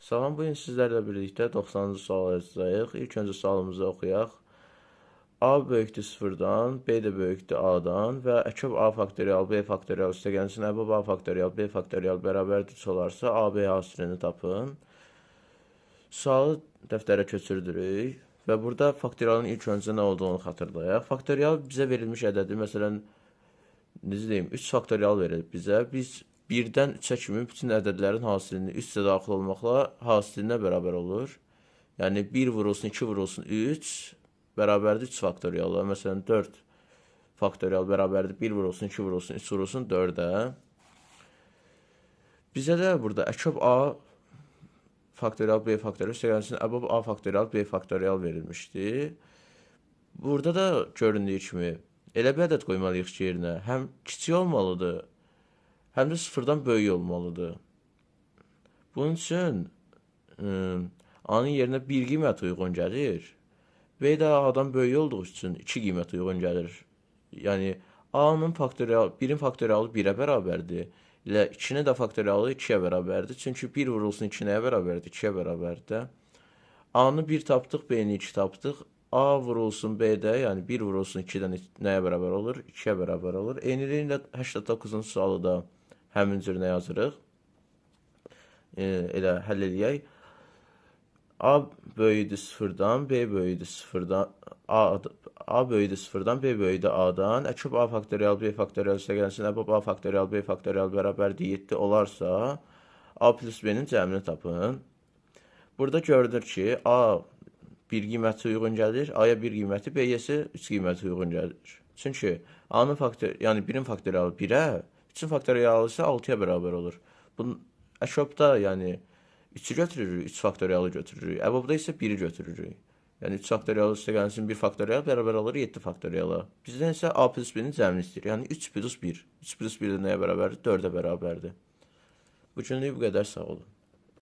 Salam, bugün sizlərlə birlikdə 90-cı sual yazacağıq. İlk öncə sualımızı oxuyaq. A böyükdür sıfırdan, B də böyükdür A-dan və əkəb A faktorial, B faktorial üstəgəlsin əbəb A faktorial, B faktorial bərabərdir 3 olarsa, AB hasilini tapın. Sualı dəftərə köçürdürük və burada faktorialın ilk öncə nə olduğunu xatırlayaq. Faktorial bizə verilmiş ədədi, məsələn, necə deyim, 3 faktorial verilib bizə. Biz 1-dən 3-ə kimi bütün ədədlərin hasilini 3-də daxil olmaqla hasilinə bərabər olur. Yəni 1 vurulsun, 2 vurulsun, 3 bərabərdir 3 faktoriala. Məsələn, 4 faktorial bərabərdir 1 vurulsun, 2 vurulsun, 3 vurulsun 4-ə. Bizə də burada əkəb A faktorial, B faktorial, üstəgəlsin əbəb A faktorial, B faktorial verilmişdi. Burada da göründüyü kimi elə bir ədəd qoymalıyıq ki, yerinə həm kiçik olmalıdır, həm də sıfırdan böyük olmalıdır. Bunun üçün A-nın yerinə 1 qiymət uyğun gəlir. B də A-dan böyük olduğu üçün 2 qiymət uyğun gəlir. Yəni A-nın faktorial, 1-in faktorialı 1-ə bərabərdir. Ilə 2-nin də faktorialı 2-yə bərabərdir. Çünki 1 vurulsun 2 nəyə bərabərdir? 2-yə bərabərdir. A-nı 1 tapdıq, B-ni 2 tapdıq. A vurulsun B-də, yəni 1 vurulsun 2-dən nəyə bərabər olur? 2-yə bərabər olur. Eyniliklə 89-cu sualı da həmin cür nə yazırıq? Elə həll eləyək. A böyüdür sıfırdan, B böyüdür sıfırdan, A böyüdür sıfırdan, B böyüdür A-dan. Əkəb A faktorial, B faktorial üstəgəlsin əbəb A faktorial, B faktorial bərabərdir 7 olarsa, A plus B-nin cəmini tapın. Burada görünür ki, A 1 qiyməti uyğun gəlir, A-ya 1 qiyməti, B-yə isə 3 qiyməti uyğun gəlir. Çünki A-nın faktorialı, yəni 1-in faktorialı 1-ə, 3-ün faktorialı isə 6-ya bərabər olur. Bunun əkəbdə, yəni 3-ü götürürük, 3 faktorialı götürürük. Əbəbdə isə 1-i götürürük. Yəni 3 faktorialı üstəgəlsin 1 faktorial bərabər olur 7 faktoriala. Bizdən isə A plus B-nin cəmini istəyir. Yəni 3 plus 1. 3 plus 1 də nəyə bərabərdir? 4-ə bərabərdir. Bu günlük bu qədər, sağ olun.